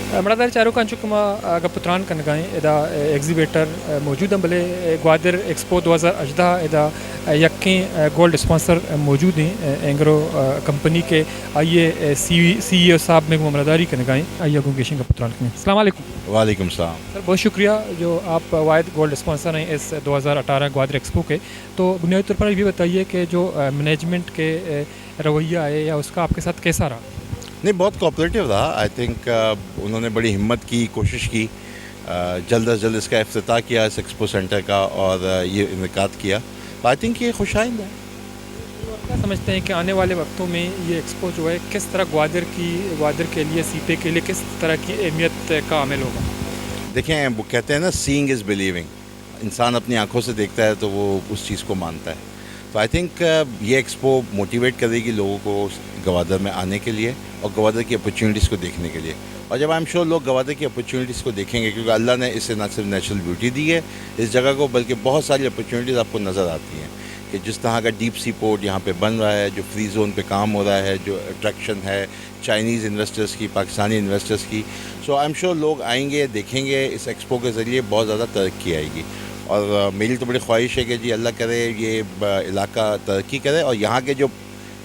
Mradar Charu Kanchukuma Gaputran Kangai, Eda exhibitor Mojuda Bale, Gwadir Expo 2018 Eda Yaki gold sponsor Mojudi, Angro company ke आइए CEO साहब में ममरादारी करने गए आइए गुंगेशन का पुत्रान में अस्सलाम वालेकुम वालेकुम सलाम। सर बहुत शुक्रिया जो आप वायद गोल्ड स्पॉन्सर हैं इस 2018 ग्वादर एक्सपो के। तो बुनियादी तौर पर ये बताइए कि जो मैनेजमेंट के रवैया है या उसका आपके साथ कैसा रहा? नहीं, बहुत कोऑपरेटिव रहा। आई थिंक उन्होंने बड़ी हिम्मत की, कोशिश की, जल्द अज जल्द इसका इफ्तिताह किया इस एक्सपो सेंटर का और ये इनकाद किया। आई थिंक ये खुशाइंद है। तो आप क्या समझते हैं कि आने वाले वक्तों में ये एक्सपो जो है किस तरह ग्वादर के लिए सीपे के लिए किस तरह की अहमियत का हामिल होगा? देखें, वो कहते हैं ना, सीइंग इज़ बिलीविंग। इंसान अपनी आंखों से देखता है तो वो उस चीज़ को मानता है। तो आई थिंक ये एक्सपो मोटिवेट करेगी लोगों को गवादर में आने के लिए और गवादर की अपॉर्चुनिटीज़ को देखने के लिए। और जब आई एम श्योर लोग गवादर की अपॉर्चुनिटीज़ को देखेंगे, क्योंकि अल्लाह ने इसे न सिर्फ नेचुरल ब्यूटी दी है इस जगह को, बल्कि बहुत सारी अपॉर्चुनिटीज़ आपको नज़र आती हैं कि जिस तरह का डीप सी पोर्ट यहाँ पे बन रहा है, जो फ्री जोन पे काम हो रहा है, जो अट्रैक्शन है चाइनीज़ इन्वेस्टर्स की, पाकिस्तानी इन्वेस्टर्स की। सो आई एम श्योर लोग आएंगे, देखेंगे, इस एक्सपो के ज़रिए बहुत ज़्यादा तरक्की आएगी। और मेरी तो बड़ी ख्वाहिश है कि जी अल्लाह करे ये इलाका तरक्की करे और यहाँ के जो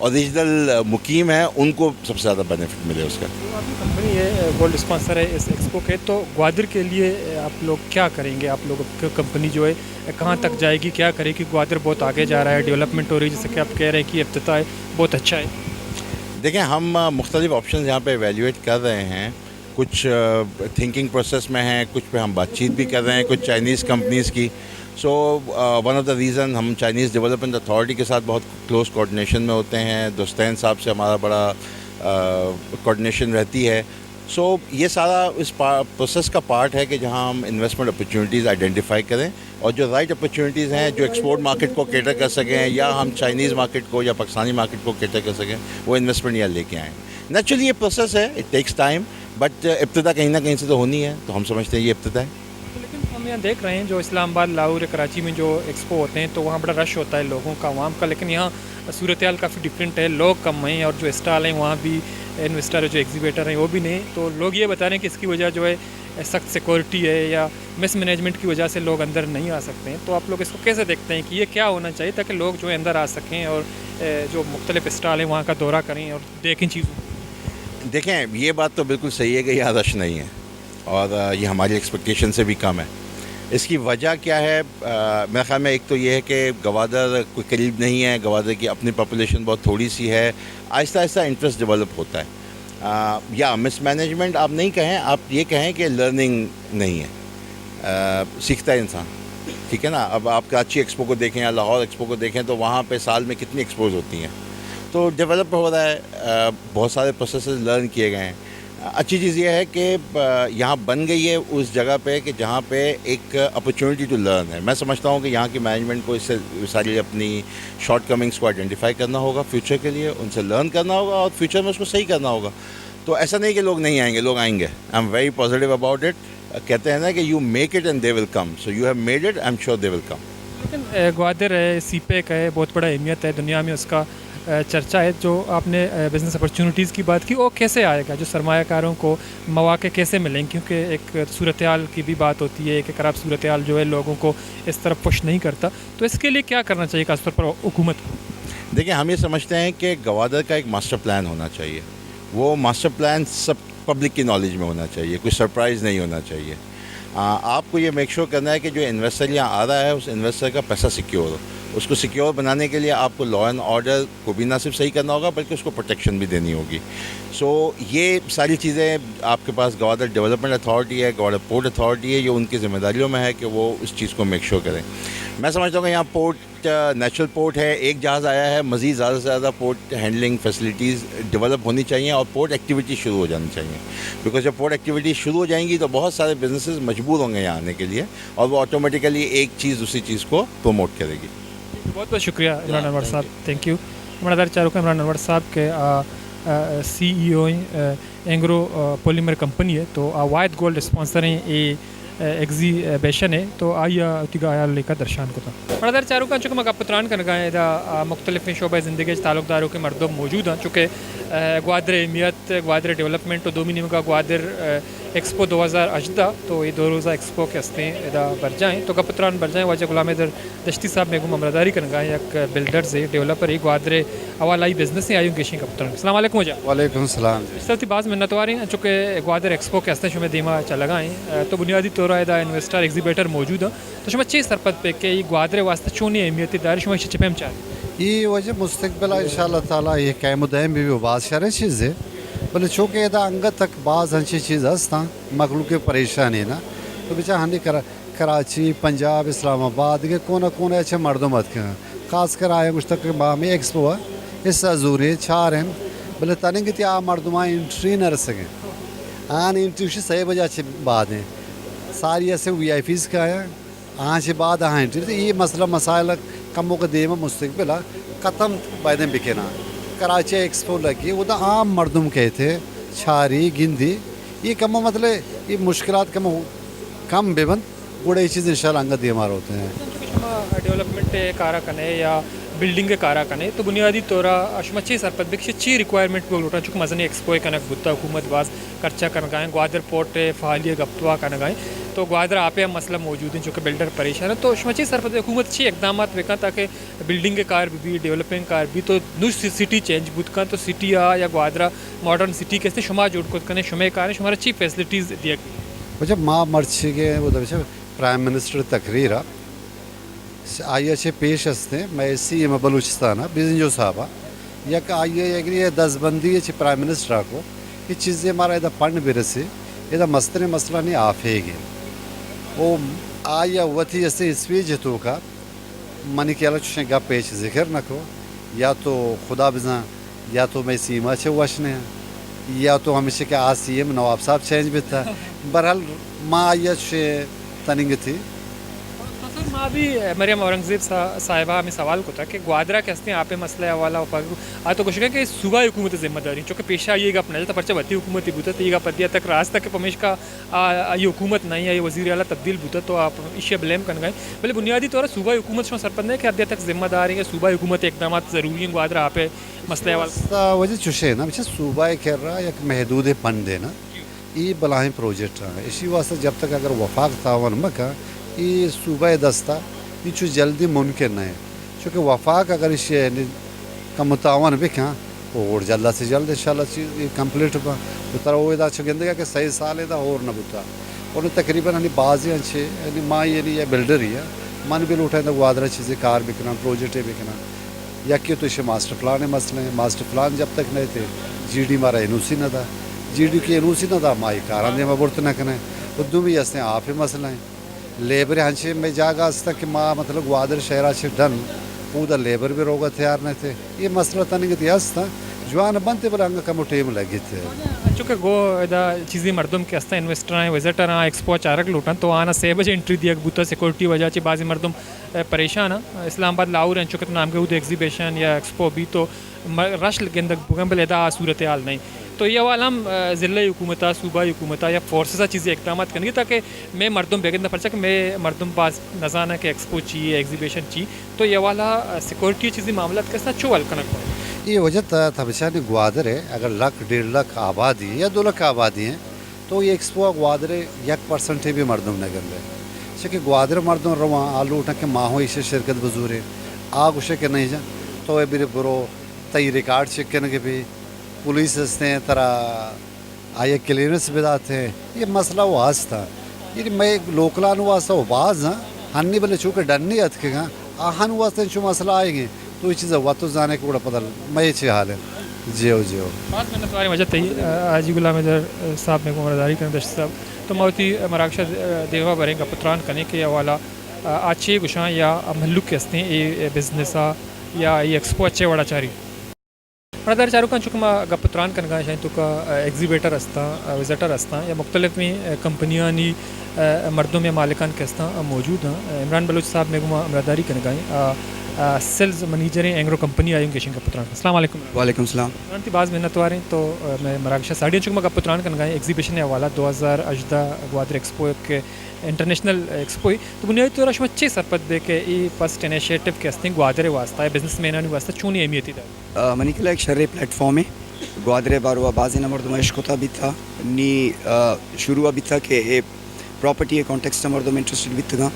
ओरिजिनल मुकीम हैं उनको सबसे ज़्यादा बेनिफिट मिले उसका। तो आपकी कंपनी है गोल्ड स्पॉन्सर है इस एक्सपो के, तो ग्वादर के लिए आप लोग क्या करेंगे? आप लोग की कंपनी जो है कहाँ तक जाएगी, क्या करेगी? ग्वादर बहुत आगे जा रहा है, डेवलपमेंट हो रही है, जैसे कि आप कह रहे हैं कि इफ्तिताह बहुत अच्छा है। देखें, हम मुख्तलिफ ऑप्शन यहाँ पे एवेल्यूएट कर रहे हैं। कुछ थिंकिंग प्रोसेस में हैं, कुछ पे हम बातचीत भी कर रहे हैं कुछ चाइनीज़ कंपनीज़ की। So one of the reason हम चाइनीज़ डेवलपमेंट अथॉरिटी के साथ बहुत क्लोज कोऑर्डिनेशन में होते हैं। दोस्तैन साहब से हमारा बड़ा कोऑर्डिनेशन रहती है। सो ये सारा इस प्रोसेस का पार्ट है कि जहाँ हम इन्वेस्टमेंट अपॉर्चुनिटीज़ आइडेंटिफाई करें और जो राइट अपॉर्चुनिटीज़ हैं जो एक्सपोर्ट मार्केट को कैटर कर सकें या हम चाइनीज़ मार्केट को या पाकिस्तानी मार्केट को कैटर कर सकें, वो इन्वेस्टमेंट यहाँ लेके आएँ। नेचुरली ये प्रोसेस है, इट टेक्स टाइम, बट इब्तिदा कहीं ना कहीं से तो होनी है, तो हम समझते हैं ये इब्तिदा है। लेकिन हम यहाँ देख रहे हैं जो इस्लामाबाद, लाहौर, कराची में जो एक्सपो होते हैं तो वहाँ बड़ा रश होता है लोगों का, आवाम का, लेकिन यहाँ सूरत हाल काफ़ी डिफरेंट है, लोग कम हैं और जो स्टॉल हैं वहाँ भी इन्वेस्टर जो एग्जीबिटर हैं वो भी नहीं। तो लोग ये बता रहे हैं कि इसकी वजह जो है सख्त सिक्योरिटी है या मिस मैनेजमेंट की वजह से लोग अंदर नहीं आ सकते हैं। तो आप लोग इसको कैसे देखते हैं कि ये क्या होना चाहिए ताकि लोग जो है अंदर आ सकें और जो मुख्तलिफ स्टॉल हैं वहाँ का दौरा करें और देखें चीज़ों? देखें, ये बात तो बिल्कुल सही है कि यहाँ रश नहीं है और ये हमारी एक्सपेक्टेशन से भी कम है। इसकी वजह क्या है? मेरे ख्याल में एक तो ये है कि गवादर कोई करीब नहीं है, गवादर की अपनी पॉपुलेशन बहुत थोड़ी सी है, आहिस्ता आहिस्ता इंटरेस्ट डेवलप होता है। या मिसमैनेजमेंट आप नहीं कहें, आप ये कहें कि लर्निंग नहीं है, सीखता है इंसान, ठीक है ना। अब आप कराची एक्सपो को देखें या लाहौर एक्सपो को देखें तो वहाँ पे साल में कितनी एक्सपोज होती हैं, तो डेवलप हो रहा है, बहुत सारे प्रोसेसेस लर्न किए गए हैं। अच्छी चीज़ ये है कि यहाँ बन गई है उस जगह पे कि जहाँ पे एक अपॉर्चुनिटी टू लर्न है। मैं समझता हूँ कि यहाँ की मैनेजमेंट को इससे सारी अपनी शॉर्ट कमिंग्स को आइडेंटिफाई करना होगा फ्यूचर के लिए, उनसे लर्न करना होगा और फ्यूचर में उसको सही करना होगा। तो ऐसा नहीं कि लोग नहीं आएंगे, लोग आएंगे। I am very positive about it. कहते हैं ना कि you make it and they will come, so you have made it, I am sure they will come. लेकिन ग्वादर है, सीपेक है, बहुत बड़ा अहमियत है दुनिया में उसका, चर्चा है। जो आपने बिज़नेस अपॉर्चुनिटीज़ की बात की, वो कैसे आएगा? जो सरमायाकारों को मौके कैसे मिलेंगे? क्योंकि एक सूरत हाल की भी बात होती है कि खराब सूरत हाल जो है लोगों को इस तरफ पुश नहीं करता, तो इसके लिए क्या करना चाहिए खासतौर पर हुकूमत को? देखिए, हम ये समझते हैं कि गवादर का एक मास्टर प्लान होना चाहिए। वो मास्टर प्लान सब पब्लिक की नॉलेज में होना चाहिए, कोई सरप्राइज़ नहीं होना चाहिए। आपको ये मेक श्योर करना है कि जो इन्वेस्टर यहाँ आ रहा है उस इन्वेस्टर का पैसा सिक्योर हो। उसको सिक्योर बनाने के लिए आपको लॉ एंड ऑर्डर को भी ना सिर्फ सही करना होगा बल्कि उसको प्रोटेक्शन भी देनी होगी। सो ये सारी चीज़ें आपके पास गवादर डेवलपमेंट अथॉरिटी है, गवादर पोर्ट अथॉरिटी है, ये उनकी ज़िम्मेदारियों में है कि वो उस चीज़ को मेक श्योर करें। मैं समझता हूँ कि यहाँ पोर्ट नेचुरल पोर्ट है, एक जहाज़ आया है, मज़ीद ज़्यादा से ज़्यादा पोर्ट हैंडलिंग फैसिलिटीज़ डेवलप होनी चाहिए और पोर्ट एक्टिविटी शुरू हो जानी चाहिए। बिकॉज जब पोर्ट एक्टिविटी शुरू हो जाएंगी तो बहुत सारे बिजनेसेस मजबूर होंगे यहाँ आने के लिए और वो ऑटोमेटिकली एक चीज़ दूसरी चीज़ को प्रमोट करेगी। बहुत बहुत शुक्रिया इमरान अनवर साहब, थैंक यू। हमारा चारों का इमरान अनवर साहब के CEO एंग्रो पॉलीमर कंपनी है, तो वायद गोल्ड स्पॉन्सर हैं ये एग्जीबिशन है। तो आइए तिगा आया लेकर दर्शान को था बड़ा चारों का चुका मका पुत्रान कर गए मुख्तलिफ शोबा ज़िंदगी ताल्लुकदारों के मरदम मौजूद हैं, चूँकि ग्वादर अहमियत, ग्वादर डेवलपमेंट तो दोमिनी का ग्वादर एक्सपो 2018 तो ये 2 रोज़ा एक्सपो के हस्ते इदा बरजाएँ तो गपत्रान बरजाएँ वाजा गुलाम इधर दश्ती साहब में ममरादारी करना एक बिल्डर से डेवलपर एक ग्वादरे अवालाई बिजनेस से आयु गेशी गपत्रान अस्सलाम वालेकुम वजा वालेकुम सलाम। सर बाज़ मिन्नतवारी चूँकि ग्वादर एक्सपो के हस्ते शुमे दीमा चलगाएँ तो बुनियादी तौर इदा इन्वेस्टर एग्जीबिटर मौजूद है तो शुमे चे सरपत पे के ये ग्वादरे वास्ते चोनी अहमियत दार शुमे छिपम चाह ये वजह मुस्तकबिल इंशाअल्लाह ताला ये कायम दायम भी बात शर चीज़ है बोले चूँकि इदा अंगत तक बाज़ हंची चीज़ हस्ता मखलूक परेशानी ना तो बेचा हनी कराची पंजाब इस्लामाबाद के कोना कोना अच्छे मर्दमत के खास कर आए मुश्तक में एक्सपो है इस जरूरी चार हैं बोले तनिक त्या मर्दमा इंट्री न रह सकें आन इंट्री सही वजह अच्छी बात है सारी ऐसे VIPs का है आज से बाद हाँ इंट्री तो ये मसला मसाइल कमों का देम मुस्तकबिल ख़त्म बैदम बिकेना कराची एक्सपो लगी वो तो आम मर्दम कहे थे छारी गिंदी ये कम मतलब ये मुश्किलात कम बेबंद बड़े चीज़ इंशाल्लाह अंगत दिमार होते हैं डेवलपमेंट कारा कने या बिल्डिंग कारा कने तो बुनियादी तौरा अशमा चे सरपत बिक ची रिक्वायरमेंट को लुटा चुक मजनी एक्सपो कनक बुद्धा हुकूमत बाज खर्चा कर गाएँ ग्वादर पोर्ट फालिया गप्तवा कर गाएँ तो ग्वादर आपे मसला मौजूद है चूँकि बिल्डर परेशान है तो अशमा चे सरपत हुकूमत ची इकदाम वेका ताकि बिल्डिंग के कार भी डेवलपिंग कार भी तो नुश सिटी चेंज बुत का तो सिटी या ग्वादरा मॉडर्न सिटी कैसे शुमा जोड़ को कने शुमे कार शुमारा ची फैसिलिटीज़ दिया मुझे माँ मर्ची के वो प्राइम मिनिस्टर तकरीर आइए अच्छे पेश हस्ते मैं CM बलूचिस्तान बिजनजो साहबा यक आइए 10 बंदी अच्छे प्राइम मिनिस्टर को ये चीज़ें हमारा इधर पढ़ भी रसे इधर मसले मसला नहीं आफेगी वो आइया वती जैसे इसवी जतों का मनी के अलग चुशे गा पेश जिक्र न को या तो खुदा बिजा या तो मैं सीमा से वशने या तो हमेशा के CM नवाब साहब चेंज भी था बहरहाल माँ आइया से तनिंग थी माँ भी मरियम औरंगजेब साहिबा हमें सवाल को था कि ग्वादरा के हस्ते आप मसला वाला आ तो कुछ कि सूबा हुकूमत जिम्मेदारी चूँकि पेशा ये अपना जाता पर्चा बती हुकूमत ही बुता तो पदिया तक राज तक पमेश का ये हुकूमत नहीं है ये वजीर आला तब्दील बुता तो आप इसे ब्लेम कर गए भले बुनियादी तौर सूबा हुकूमत से सरपंच है कि अद्या तक जिम्मेदार है सूबा हुकूमत इकदाम ज़रूरी है ग्वादरा आप मसले वाला वजह चुशे ना बच्चे सूबा कह रहा एक महदूद फंड देना ये बलाही प्रोजेक्ट है इसी वास्ते जब तक अगर वफाक तावन मका ये सूबा दस्ता ये चू जल्दी मुमकिन है चूँकि वफाक अगर इसे का मुतावन भी कहाँ और जल्द से जल्द इंशाल्लाह चीज़ कंप्लीट हुआ तो वो इदा चुकेंदे कि सही साल इदा और न बुता और तकरीबन हनी बाज़ अच्छे यानी माँ ये नहीं बिल्डर ही है मन भी उठाए तो ग्वादरा चीज़ें कार बिकना प्रोजेक्टें बिकना या कि तो इसे मास्टर प्लान है मसले हैं मास्टर प्लान जब तक नहीं थे GD मारा NOC न था GD की NOC न था माई कार में बुरत न करें उद्दू भी हंसते आप ही मसला हैं लेबर हंचे में जागा तक कि माँ मतलब ग्वादर शहरा से डन उधर लेबर भी रोगा तैयार नहीं थे ये मसला तनिक इतिहास था जवान बनते पर अंग कम टेम लगी थे चूँकि गो इदा चीज़ें मर्दम के हस्ता इन्वेस्टर हैं विजिटर हैं एक्सपो चारक लूटन तो आना 6 बजे एंट्री दिया बूता सिक्योरिटी वजह से बाजी मर्दम परेशान है इस्लामाबाद लाहौर हैं चूँकि नाम के उधर एग्जीबिशन या एक्सपो भी तो रश के अंदर भूकंप इदा सूरत हाल नहीं तो ये वाला हम ज़िले हुकूमत सूबा हुकूमत या फोर्सेस चीज़ें इकदाम करेंगे ताकि मैं मर्दम बेगन पर्चा कि मैं मर्दम पास नजाना के एक्सपो चाहिए एग्जीबिशन चाहिए तो ये वाला सिक्योरिटी चीज़ें मामला कैसा चुवल कनक ये वजह था बच्चा ग्वादर है अगर 1.5 लाख आबादी या 2 लाख आबादी है तो ये एक्सपो ग्वादर 1% भी मर्दम नगर ले क्योंकि ग्वादर मर्दम रवा आलू उठा के माहो इसे शिरकत बजूर है आग उसे के नहीं जा तो ये बुरो तई रिकॉर्ड चेक करने के भी पुलिस हंसते हैं तरह आइए क्लियरेंस बिदाते हैं ये मसला वो हास था ये मैं लोकलान वास्ता वो बाज हाँ हन्नी बल्ले चूँकि डरनी हथ के आहन वास्ते चू मसला आएंगे तो ये चीज़ वत जाने को बड़ा पता मैं ये हाल है जियो बात मैंने तुम्हारी वजह तही आजी गुलाम इधर साहब में उम्रदारी करें दश साहब तो मौती मराक्षा देवा बरेंगे पुत्रान करने के वाला अच्छे गुशां या महल्लुक के हस्ते ये बिजनेस या ये एक्सपो अच्छे वड़ा चारी प्रदार चारू का चुका गपुत्रान कनगा शायद तुका एग्जीबिटर असता विजिटर असता या मुख्तलिफ में कंपनियां नी मर्दों में मालिकान के असता मौजूद हैं इमरान बलूच साहब में अमरादारी कनगा सेल्स मैनेजर एंग्रो कंपनी आयु गेशिंग गपुत्रान अस्सलाम वालेकुम वालेकुम सलाम उनकी बाज़ मिन्नत वारें तो मैं मराकशा साड़ियों चुका गपुत्रान कनगा एग्जीबिशन हवाला 2018 ग्वादर एक्सपो के इंटरनेशनल एक्सपो तो बुनियादी तौर पर अच्छे सरपत दे के ये फर्स्ट इनिशिएटिव के हस्ते ग्वादर वास्ता है बिजनेस मैन वास्ता चूनी अहमियत मनी के एक शर्रे प्लेटफॉर्म है گوادرے باروا بازی مردم عشق بھی تھا نی شروع بھی تھا کہ اے پراپرٹی کانٹیکسٹ مردم انٹرسٹڈ بھی تھا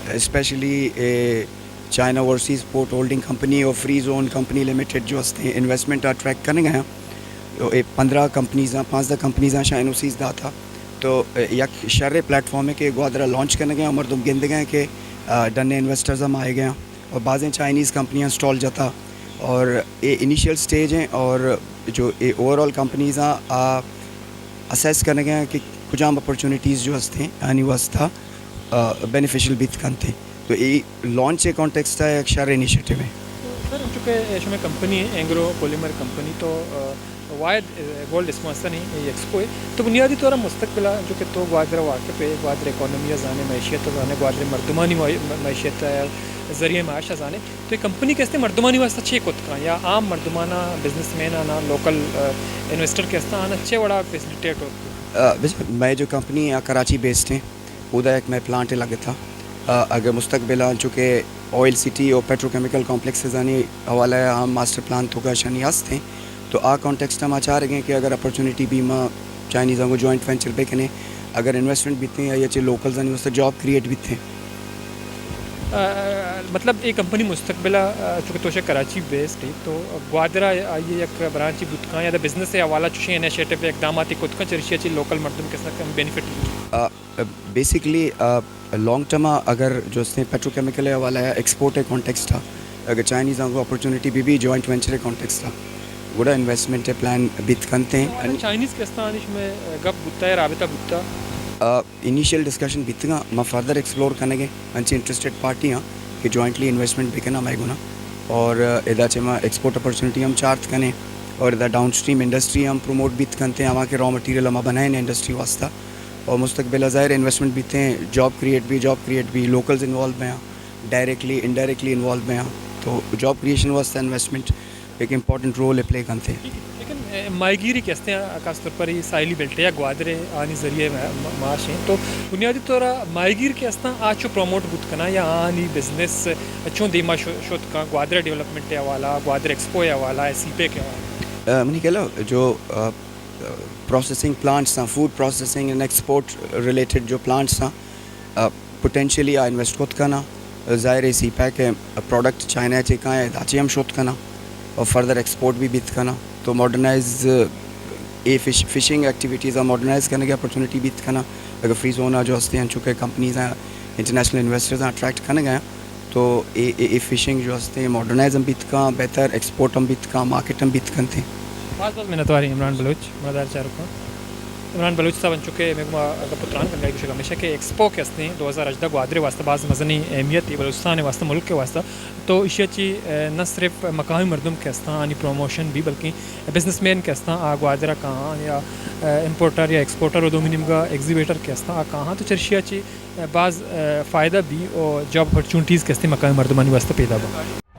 especially China overseas port holding company اور فری زون کمپنی لمیٹڈ جو ہستے انویسٹمنٹ اٹریکٹ کرنے گئے ہیں 15 کمپنیز ہیں 15 کمپنیز ہیں شاین اوسیز دا تھا تو یک شر پلیٹ فارم ہے کہ گوادرہ لانچ کرنے گئے مردم گند گئے کہ ڈنے انویسٹرز ہم آئے گئے ہیں اور بعضیں چائنیز کمپنیاں اسٹال جاتا اور یہ انیشیل سٹیج ہیں اور جو اوور آل کمپنیز ہیں اسیس کرنے گئے ہیں کہ کچھ عام اپرچونیٹیز جو ہستے ہیں یعنی واسطہ بینیفیشل بھی تھے تو یہ لانچ کانٹیکسٹ ہے ایک شر انیشیٹو ہے سر چونکہ شمع کمپنی ہے اینگرو پولیمر کمپنی تو واحد گولڈ اسپانسر نہیں یہ ایکسپو ہے تو بنیادی طور مستقبل جو کہ تو گوادر واقف ہے گوادر اکانومی ازانے معیشت ازانے گوادر مردمانی معیشت ذریعے معاش ازانے تو یہ کمپنی کہتے ہیں مردمانی واسطہ چھ کت کا یا عام مردمانہ بزنس مین آنا لوکل انویسٹر کہتے ہیں آنا چھ بڑا فیسلیٹیٹ ہو میں جو کمپنی کراچی بیسڈ ہیں ادا ایک میں پلانٹ لگا تھا اگر مستقبل چونکہ آئل سٹی اور پیٹرو کیمیکل کمپلیکس ازانی حوالہ ہم ماسٹر پلان تو کا شنیاس تھے تو کانٹیکسٹ ہم چاہ رہے ہیں کہ اگر اپرچونیٹی بھی ماں چائنیزوں کو جوائنٹ وینچر پہ کنے اگر انویسٹمنٹ بھی تھے یا چاہے لوکلز ہیں اس سے جاب کریٹ بھی تھے مطلب یہ کمپنی مستقبل چونکہ توشہ کراچی بیسڈ ہے تو گوادرہ یہ ایک برانچی بتکاں یا بزنس سے حوالہ چوشے انیشیٹو اقداماتی کتکاں چرشیا چی لوکل مردم کے ساتھ بینیفٹ بیسکلی لانگ ٹرم اگر جو اس نے پیٹرو کیمیکل حوالہ ہے ایکسپورٹ کانٹیکسٹ تھا اگر چائنیزوں کو اپرچونیٹی بھی جوائنٹ وینچر کانٹیکسٹ تھا گوڑا انویسٹمنٹ پلان بیت کنتے ہیں چائنیز کستان میں گپ بتا ہے رابطہ بتا انیشیل ڈسکشن بیتنا میں فردر ایکسپلور کرنے گے انچی انٹرسٹیڈ پارٹی ہیں کہ جوائنٹلی انویسٹمنٹ بھی کرنا میں گنا اور ادا چما ایکسپورٹ اپرچونیٹی ہم چارت کریں اور ادا ڈاؤن اسٹریم انڈسٹری ہم پروموٹ بیت کرتے ہیں وہاں کے را مٹیریل ہم بنائیں انڈسٹری واسطہ اور مستقبل ظاہر انویسٹمنٹ بھی ہیں جاب کریٹ بھی لوکلز انوالو ہیں ڈائریکٹلی انڈائریکٹلی انوالو ہیں تو جاب کریشن واسطہ انویسٹمنٹ ایک امپورٹنٹ رول پلے کرتے ہیں لیکن ماہیگیری کہتے ہیں خاص طور پر یہ ساحلی بیلٹ یا گوادرے آنی ذریعے معاش ہیں تو بنیادی طور ماہیگیر کہتے ہیں آج پروموٹ بت کنا یا آنی بزنس چون دیما شد کا گوادرے ڈیولپمنٹ حوالہ گوادر ایکسپو حوالہ ہے سی پے کے حوالہ منی کہہ لو جو پروسیسنگ پلانٹس ہیں food processing and export related جو پلانٹس ہیں پوٹینشلی انویسٹ خود کرنا ظاہر سی پیک ہے پروڈکٹ چائنا چکا ہے داچی ہم شوت کرنا اور فردر ایکسپورٹ بھی بیت کرنا تو ماڈرنائز فشنگ ایکٹیویٹیز ہیں ماڈرنائز کرنے کی اپرچونیٹی بیت کرنا اگر فری زون جو ہستے ہیں چونکہ کمپنیز ہیں انٹرنیشنل انویسٹرز ہیں اٹریکٹ کرنے گئے تو اے فشنگ جو ہستے ہیں ماڈرنائز ہم بیت کا بہتر ایکسپورٹ ہم بیت کا مارکیٹ ہم بیت کرتے ہیں بہت بہت محنت واری عمران بلوچ مدار چارکا عمران بلوچ صاحب بن چکے میں پتران کرنے کی ہمیشہ کہ ایکسپو کے ہستے ہیں 2018 گوادرے واسطہ بعض مزنی اہمیت ہے بلوچستان واسطہ ملک کے واسطہ تو اشیا چی نہ صرف مقامی مردم کے ہستا آنی پروموشن بھی بلکہ بزنس مین کے ہستا گوادرہ کہاں یا امپورٹر یا ایکسپورٹر اور دومینم کا ایگزیبیٹر کے ہستا کہاں تو چرشیا چی بعض فائدہ بھی اور جاب اپرچونیٹیز کے ہستے مقامی مردمانی واسطہ پیدا ہوا